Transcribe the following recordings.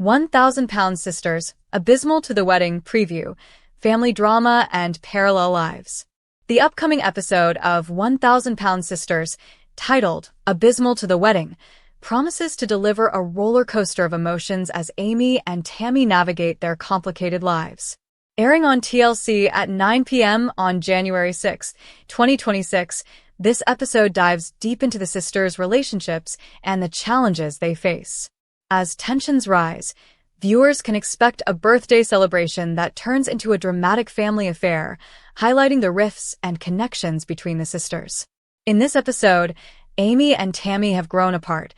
1,000-Pound Sisters, Abysmal to the Wedding Preview, Family Drama and Parallel Lives. The upcoming episode of 1,000-Pound Sisters, titled Abysmal to the Wedding, promises to deliver a roller coaster of emotions as Amy and Tammy navigate their complicated lives. Airing on TLC at 9 p.m. on January 6, 2026, this episode dives deep into the sisters' relationships and the challenges they face. As tensions rise, viewers can expect a birthday celebration that turns into a dramatic family affair, highlighting the rifts and connections between the sisters. In this episode, Amy and Tammy have grown apart,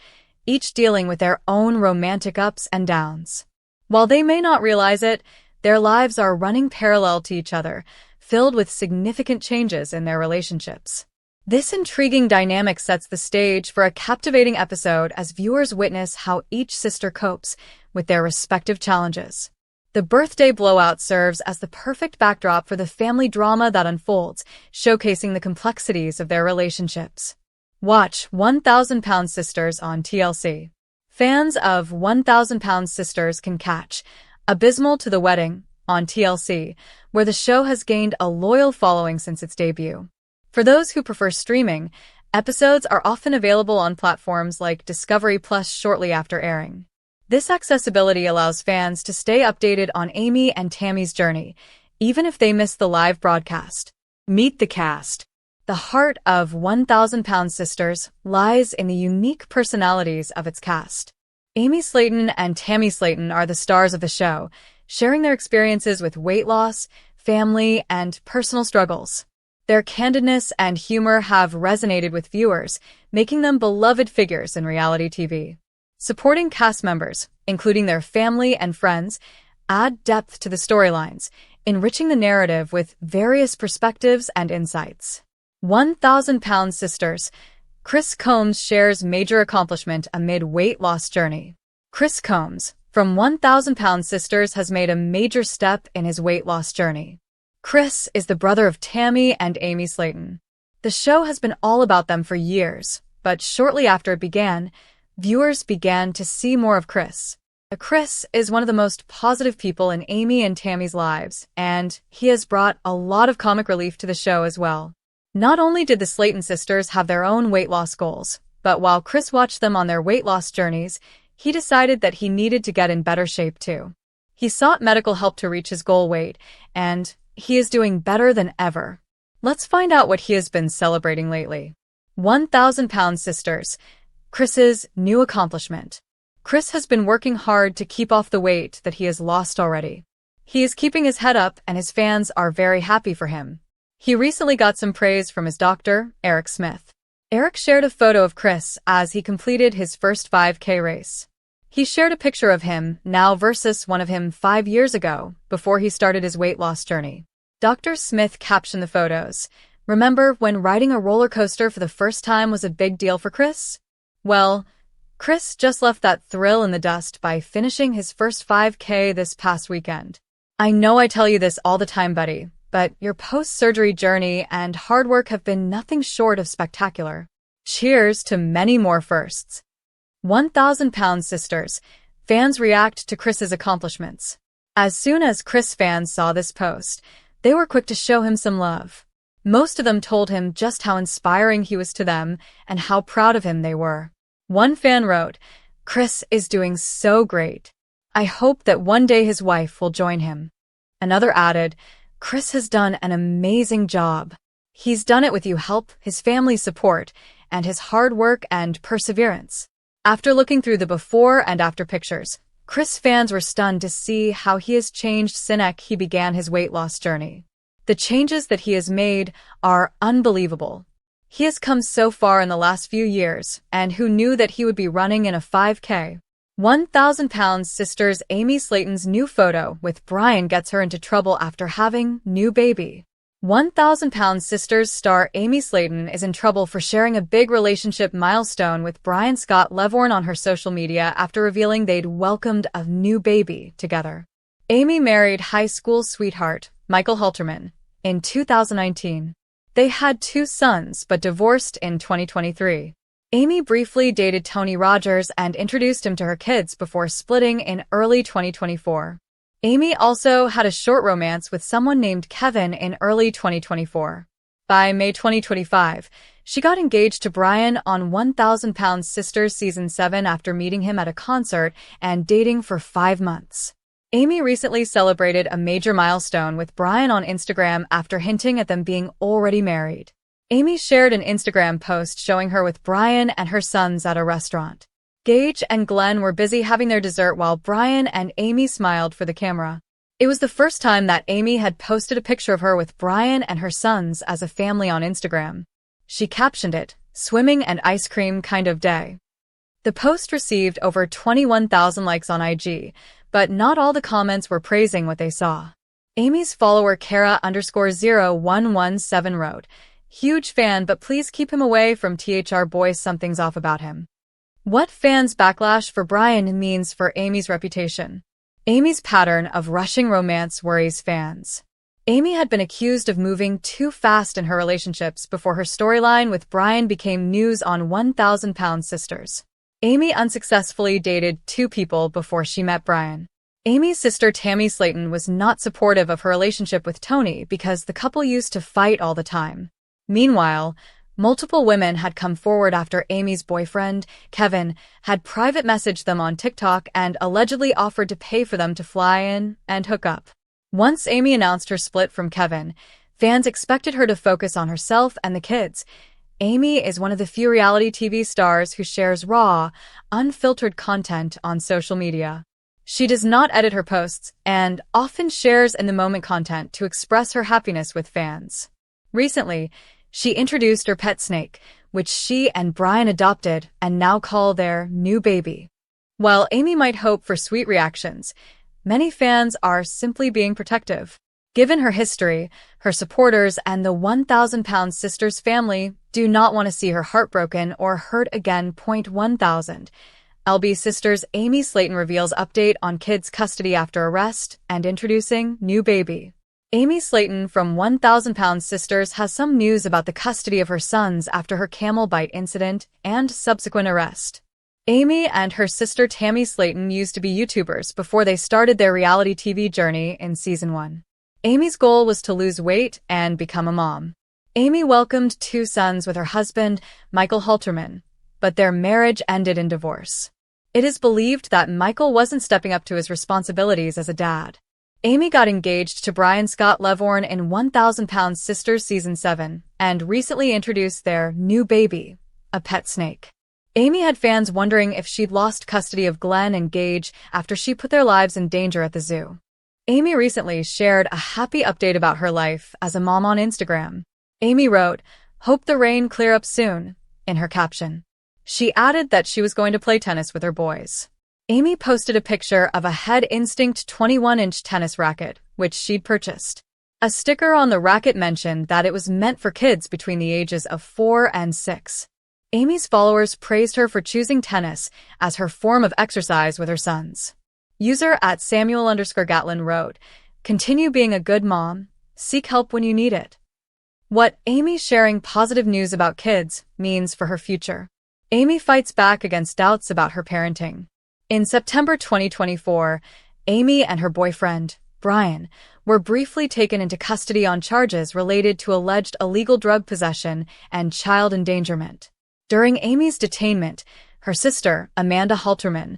each dealing with their own romantic ups and downs. While they may not realize it, their lives are running parallel to each other, filled with significant changes in their relationships. This intriguing dynamic sets the stage for a captivating episode as viewers witness how each sister copes with their respective challenges. The birthday blowout serves as the perfect backdrop for the family drama that unfolds, showcasing the complexities of their relationships. Watch 1,000-Pound Sisters on TLC. Fans of 1,000-Pound Sisters can catch Abysmal to the Wedding on TLC, where the show has gained a loyal following since its debut. For those who prefer streaming, episodes are often available on platforms like Discovery Plus shortly after airing. This accessibility allows fans to stay updated on Amy and Tammy's journey, even if they miss the live broadcast. Meet the cast. The heart of 1,000-Pound Sisters lies in the unique personalities of its cast. Amy Slaton and Tammy Slaton are the stars of the show, sharing their experiences with weight loss, family, and personal struggles. Their candidness and humor have resonated with viewers, making them beloved figures in reality TV. Supporting cast members, including their family and friends, add depth to the storylines, enriching the narrative with various perspectives and insights. 1,000-Pound Sisters. Chris Combs shares major accomplishment amid weight loss journey. Chris Combs, from 1,000-Pound Sisters, has made a major step in his weight loss journey. Chris is the brother of Tammy and Amy Slaton. The show has been all about them for years, but shortly after it began, viewers began to see more of Chris. Chris is one of the most positive people in Amy and Tammy's lives, and he has brought a lot of comic relief to the show as well. Not only did the Slaton sisters have their own weight loss goals, but while Chris watched them on their weight loss journeys, he decided that he needed to get in better shape too. He sought medical help to reach his goal weight, and he is doing better than ever. Let's find out what he has been celebrating lately. 1,000-Pound Sisters. Chris's new accomplishment. Chris has been working hard to keep off the weight that he has lost already. He is keeping his head up and his fans are very happy for him. He recently got some praise from his doctor, Eric Smith. Eric shared a photo of Chris as he completed his first 5K race. He shared a picture of him now versus one of him 5 years ago, before he started his weight loss journey. Dr. Smith captioned the photos, "Remember when riding a roller coaster for the first time was a big deal for Chris? Well, Chris just left that thrill in the dust by finishing his first 5K this past weekend. I know I tell you this all the time, buddy, but your post-surgery journey and hard work have been nothing short of spectacular. Cheers to many more firsts." 1,000-Pound Sisters. Fans react to Chris's accomplishments. As soon as Chris fans saw this post, they were quick to show him some love. Most of them told him just how inspiring he was to them and how proud of him they were. One fan wrote, "Chris is doing so great. I hope that one day his wife will join him." Another added, "Chris has done an amazing job. He's done it with your help, his family's support, and his hard work and perseverance." After looking through the before and after pictures, Chris fans were stunned to see how he has changed since he began his weight loss journey. The changes that he has made are unbelievable. He has come so far in the last few years, and who knew that he would be running in a 5K? 1,000-Pound Sisters. Amy Slaton's new photo with Brian gets her into trouble after having new baby. 1,000-Pound Sisters star Amy Slaton is in trouble for sharing a big relationship milestone with Brian Scott Levorn on her social media after revealing they'd welcomed a new baby together. Amy married high school sweetheart Michael Halterman in 2019. They had 2 sons but divorced in 2023. Amy briefly dated Tony Rogers and introduced him to her kids before splitting in early 2024. Amy also had a short romance with someone named Kevin in early 2024. By May 2025, she got engaged to Brian on 1000 Pound Sisters Season 7 after meeting him at a concert and dating for 5 months. Amy recently celebrated a major milestone with Brian on Instagram after hinting at them being already married. Amy shared an Instagram post showing her with Brian and her sons at a restaurant. Gage and Glenn were busy having their dessert while Brian and Amy smiled for the camera. It was the first time that Amy had posted a picture of her with Brian and her sons as a family on Instagram. She captioned it, "Swimming and ice cream kind of day." The post received over 21,000 likes on IG, but not all the comments were praising what they saw. Amy's follower Kara_0117 wrote, "Huge fan, but please keep him away from THR boys, something's off about him." What fans' backlash for Brian means for Amy's reputation. Amy's pattern of rushing romance worries fans. Amy had been accused of moving too fast in her relationships before her storyline with Brian became news on 1000 Pound Sisters. Amy unsuccessfully dated 2 people before she met Brian. Amy's sister Tammy Slaton was not supportive of her relationship with Tony because the couple used to fight all the time. Meanwhile, multiple women had come forward after Amy's boyfriend, Kevin, had private messaged them on TikTok and allegedly offered to pay for them to fly in and hook up. Once Amy announced her split from Kevin, fans expected her to focus on herself and the kids. Amy is one of the few reality TV stars who shares raw, unfiltered content on social media. She does not edit her posts and often shares in-the-moment content to express her happiness with fans. Recently, she introduced her pet snake, which she and Brian adopted and now call their new baby. While Amy might hope for sweet reactions, many fans are simply being protective. Given her history, her supporters and the 1000 Pound Sisters family do not want to see her heartbroken or hurt again. 1000 LB Sisters Amy Slaton reveals update on kids' custody after arrest and introducing new baby. Amy Slaton from 1000 Pound Sisters has some news about the custody of her sons after her camel bite incident and subsequent arrest. Amy and her sister Tammy Slaton used to be YouTubers before they started their reality TV journey in Season 1. Amy's goal was to lose weight and become a mom. Amy welcomed 2 sons with her husband, Michael Halterman, but their marriage ended in divorce. It is believed that Michael wasn't stepping up to his responsibilities as a dad. Amy got engaged to Brian Scott Levorn in 1000 Pound Sisters Season 7 and recently introduced their new baby, a pet snake. Amy had fans wondering if she'd lost custody of Glenn and Gage after she put their lives in danger at the zoo. Amy recently shared a happy update about her life as a mom on Instagram. Amy wrote, "Hope the rain clear up soon," in her caption. She added that she was going to play tennis with her boys. Amy posted a picture of a Head Instinct 21-inch tennis racket, which she'd purchased. A sticker on the racket mentioned that it was meant for kids between the ages of 4 and 6. Amy's followers praised her for choosing tennis as her form of exercise with her sons. User @Samuel_Gatlin wrote, "Continue being a good mom. Seek help when you need it." What Amy sharing positive news about kids means for her future. Amy fights back against doubts about her parenting. In September 2024, Amy and her boyfriend, Brian, were briefly taken into custody on charges related to alleged illegal drug possession and child endangerment. During Amy's detainment, her sister, Amanda Halterman,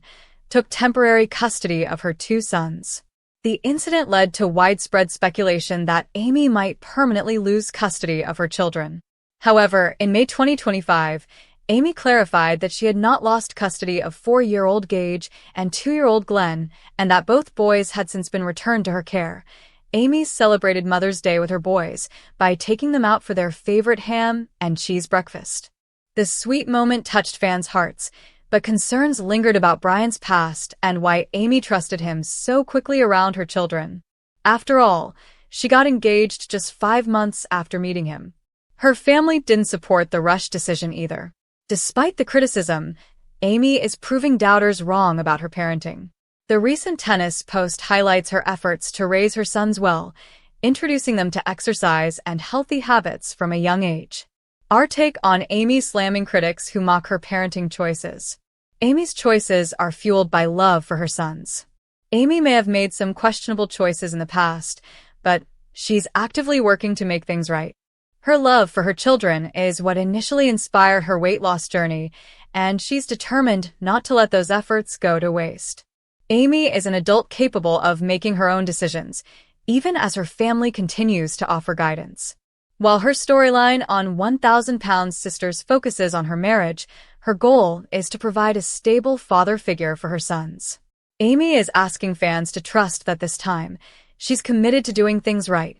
took temporary custody of her 2 sons. The incident led to widespread speculation that Amy might permanently lose custody of her children. However, in May 2025, Amy clarified that she had not lost custody of 4-year-old Gage and 2-year-old Glenn, and that both boys had since been returned to her care. Amy celebrated Mother's Day with her boys by taking them out for their favorite ham and cheese breakfast. This sweet moment touched fans' hearts, but concerns lingered about Brian's past and why Amy trusted him so quickly around her children. After all, she got engaged just 5 months after meeting him. Her family didn't support the rush decision either. Despite the criticism, Amy is proving doubters wrong about her parenting. The recent tennis post highlights her efforts to raise her sons well, introducing them to exercise and healthy habits from a young age. Our take on Amy slamming critics who mock her parenting choices. Amy's choices are fueled by love for her sons. Amy may have made some questionable choices in the past, but she's actively working to make things right. Her love for her children is what initially inspired her weight loss journey, and she's determined not to let those efforts go to waste. Amy is an adult capable of making her own decisions, even as her family continues to offer guidance. While her storyline on 1,000 Pounds Sisters focuses on her marriage, her goal is to provide a stable father figure for her sons. Amy is asking fans to trust that this time, she's committed to doing things right.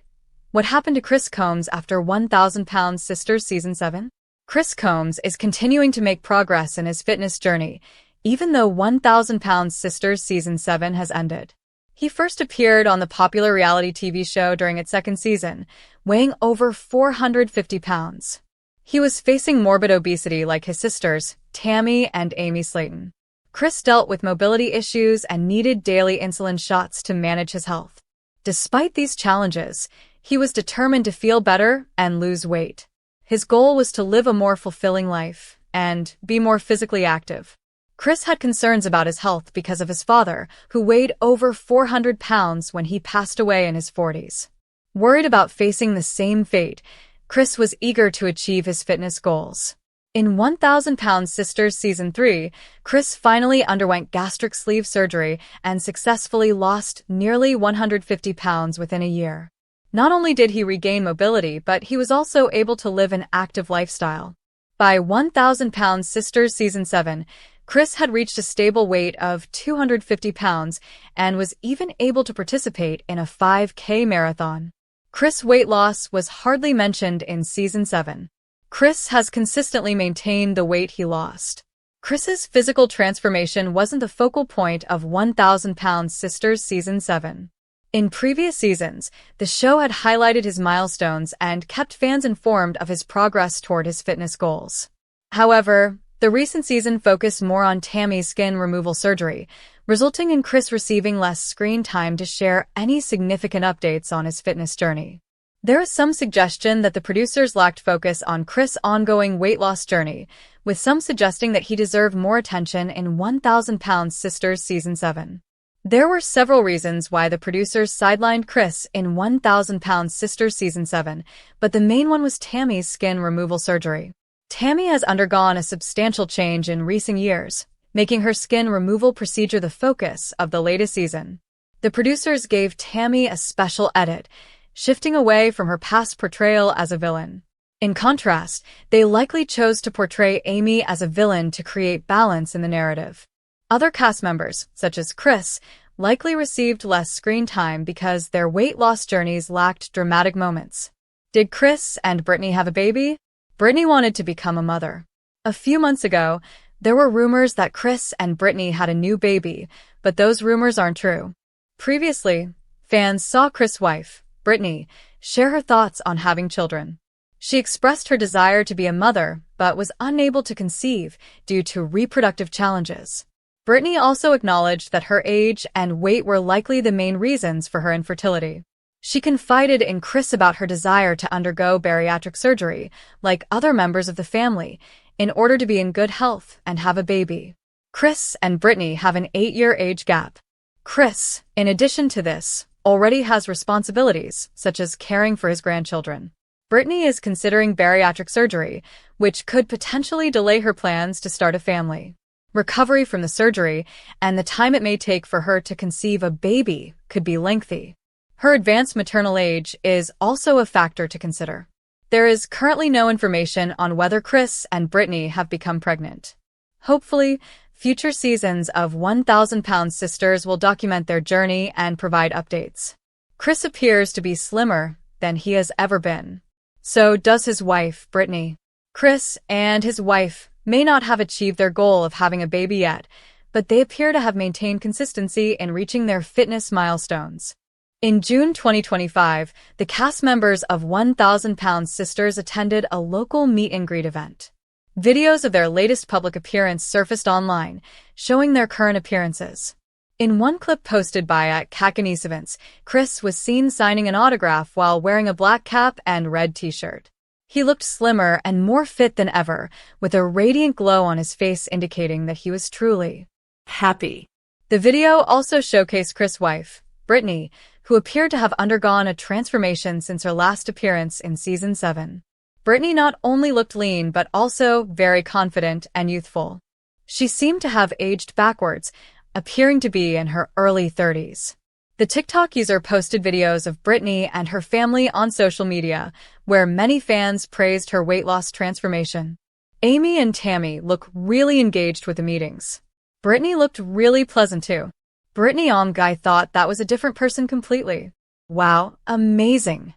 What happened to Chris Combs after 1,000 Pounds Sisters Season 7? Chris Combs is continuing to make progress in his fitness journey, even though 1,000 Pounds Sisters Season 7 has ended. He first appeared on the popular reality TV show during its second season, weighing over 450 pounds. He was facing morbid obesity like his sisters, Tammy and Amy Slaton. Chris dealt with mobility issues and needed daily insulin shots to manage his health. Despite these challenges, he was determined to feel better and lose weight. His goal was to live a more fulfilling life and be more physically active. Chris had concerns about his health because of his father, who weighed over 400 pounds when he passed away in his 40s. Worried about facing the same fate, Chris was eager to achieve his fitness goals. In 1,000 Pounds Sisters Season 3, Chris finally underwent gastric sleeve surgery and successfully lost nearly 150 pounds within a year. Not only did he regain mobility, but he was also able to live an active lifestyle. By 1,000 Pounds Sisters Season 7, Chris had reached a stable weight of 250 pounds and was even able to participate in a 5K marathon. Chris' weight loss was hardly mentioned in Season 7. Chris has consistently maintained the weight he lost. Chris's physical transformation wasn't the focal point of 1,000 Pounds Sisters Season 7. In previous seasons, the show had highlighted his milestones and kept fans informed of his progress toward his fitness goals. However, the recent season focused more on Tammy's skin removal surgery, resulting in Chris receiving less screen time to share any significant updates on his fitness journey. There is some suggestion that the producers lacked focus on Chris' ongoing weight loss journey, with some suggesting that he deserved more attention in 1,000 Pounds Sisters Season 7. There were several reasons why the producers sidelined Chris in 1,000 Pounds Sisters Season 7, but the main one was Tammy's skin removal surgery. Tammy has undergone a substantial change in recent years, making her skin removal procedure the focus of the latest season. The producers gave Tammy a special edit, shifting away from her past portrayal as a villain. In contrast, they likely chose to portray Amy as a villain to create balance in the narrative. Other cast members, such as Chris, likely received less screen time because their weight loss journeys lacked dramatic moments. Did Chris and Brittany have a baby? Brittany wanted to become a mother. A few months ago, there were rumors that Chris and Brittany had a new baby, but those rumors aren't true. Previously, fans saw Chris' wife, Brittany, share her thoughts on having children. She expressed her desire to be a mother, but was unable to conceive due to reproductive challenges. Brittany also acknowledged that her age and weight were likely the main reasons for her infertility. She confided in Chris about her desire to undergo bariatric surgery, like other members of the family, in order to be in good health and have a baby. Chris and Brittany have an 8-year age gap. Chris, in addition to this, already has responsibilities, such as caring for his grandchildren. Brittany is considering bariatric surgery, which could potentially delay her plans to start a family. Recovery from the surgery and the time it may take for her to conceive a baby could be lengthy. Her advanced maternal age is also a factor to consider. There is currently no information on whether Chris and Brittany have become pregnant. Hopefully, future seasons of 1,000 Pounds Sisters will document their journey and provide updates. Chris appears to be slimmer than he has ever been. So does his wife, Brittany. Chris and his wife may not have achieved their goal of having a baby yet, but they appear to have maintained consistency in reaching their fitness milestones. In June 2025, the cast members of 1,000 Pounds Sisters attended a local meet-and-greet event. Videos of their latest public appearance surfaced online, showing their current appearances. In one clip posted by @Kakanisevents, Chris was seen signing an autograph while wearing a black cap and red t-shirt. He looked slimmer and more fit than ever, with a radiant glow on his face indicating that he was truly happy. The video also showcased Chris' wife, Brittany, who appeared to have undergone a transformation since her last appearance in Season 7. Brittany not only looked lean but also very confident and youthful. She seemed to have aged backwards, appearing to be in her early 30s. The TikTok user posted videos of Brittany and her family on social media, where many fans praised her weight loss transformation. Amy and Tammy look really engaged with the meetings. Brittany looked really pleasant too. Brittany Guy thought that was a different person completely. Wow, amazing.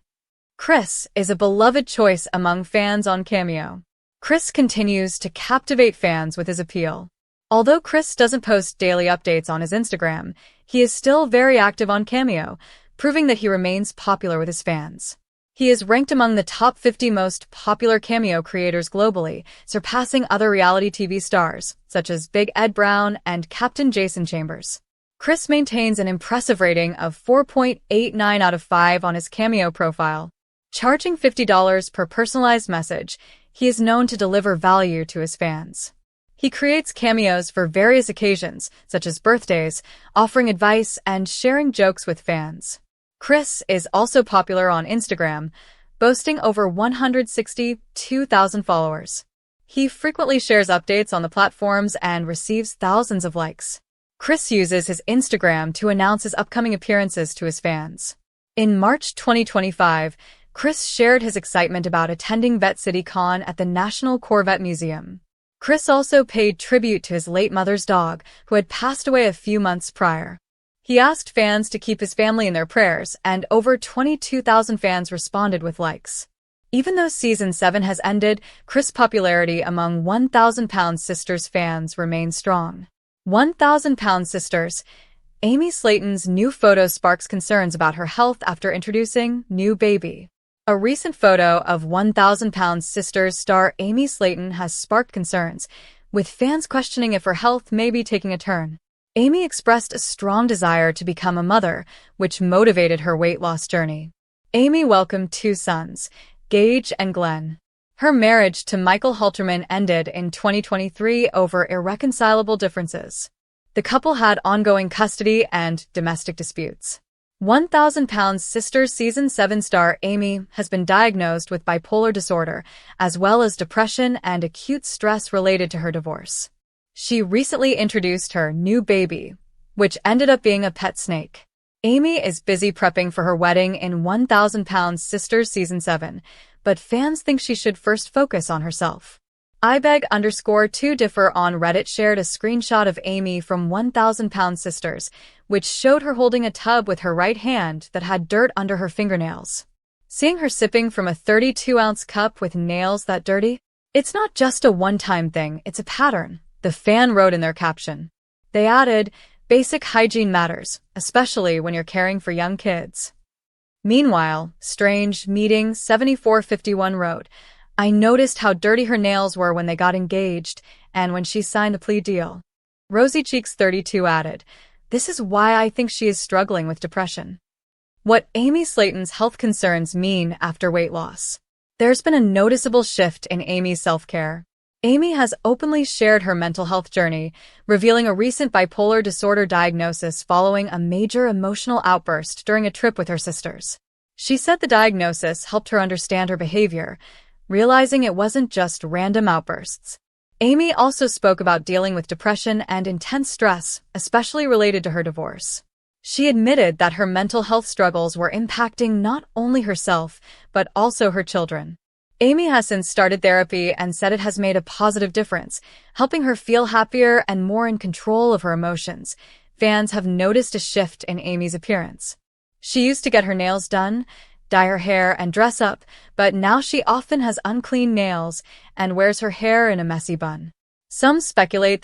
Chris is a beloved choice among fans on Cameo. Chris continues to captivate fans with his appeal. Although Chris doesn't post daily updates on his Instagram, he is still very active on Cameo, proving that he remains popular with his fans. He is ranked among the top 50 most popular Cameo creators globally, surpassing other reality TV stars, such as Big Ed Brown and Captain Jason Chambers. Chris maintains an impressive rating of 4.89 out of 5 on his Cameo profile. Charging $50 per personalized message, he is known to deliver value to his fans. He creates cameos for various occasions, such as birthdays, offering advice and sharing jokes with fans. Chris is also popular on Instagram, boasting over 162,000 followers. He frequently shares updates on the platforms and receives thousands of likes. Chris uses his Instagram to announce his upcoming appearances to his fans. In March 2025, Chris shared his excitement about attending Vet City Con at the National Corvette Museum. Chris also paid tribute to his late mother's dog, who had passed away a few months prior. He asked fans to keep his family in their prayers, and over 22,000 fans responded with likes. Even though Season 7 has ended, Chris' popularity among 1,000 Pound Sisters fans remains strong. 1,000 Pound Sisters. Amy Slaton's new photo sparks concerns about her health after introducing new baby. A recent photo of 1,000 Pound Sisters star Amy Slaton has sparked concerns, with fans questioning if her health may be taking a turn. Amy expressed a strong desire to become a mother, which motivated her weight loss journey. Amy welcomed 2 sons, Gage and Glenn. Her marriage to Michael Halterman ended in 2023 over irreconcilable differences. The couple had ongoing custody and domestic disputes. 1,000 Pound Sisters Season 7 star Amy has been diagnosed with bipolar disorder, as well as depression and acute stress related to her divorce. She recently introduced her new baby, which ended up being a pet snake. Amy is busy prepping for her wedding in 1,000 Pound Sisters Season 7, but fans think she should first focus on herself. IBEG_2differ on Reddit shared a screenshot of Amy from 1,000 Pound Sisters, which showed her holding a tub with her right hand that had dirt under her fingernails. Seeing her sipping from a 32-ounce cup with nails that dirty? It's not just a one-time thing, it's a pattern, the fan wrote in their caption. They added, basic hygiene matters, especially when you're caring for young kids. Meanwhile, Strange Meeting 7451 wrote, I noticed how dirty her nails were when they got engaged and when she signed the plea deal. Rosy Cheeks 32 added, this is why I think she is struggling with depression. What Amy Slaton's health concerns mean after weight loss. There's been a noticeable shift in Amy's self-care. Amy has openly shared her mental health journey, revealing a recent bipolar disorder diagnosis following a major emotional outburst during a trip with her sisters. She said the diagnosis helped her understand her behavior, realizing it wasn't just random outbursts. Amy also spoke about dealing with depression and intense stress, especially related to her divorce. She admitted that her mental health struggles were impacting not only herself, but also her children. Amy has since started therapy and said it has made a positive difference, helping her feel happier and more in control of her emotions. Fans have noticed a shift in Amy's appearance. She used to get her nails done, dye her hair, and dress up, but now she often has unclean nails and wears her hair in a messy bun. Some speculate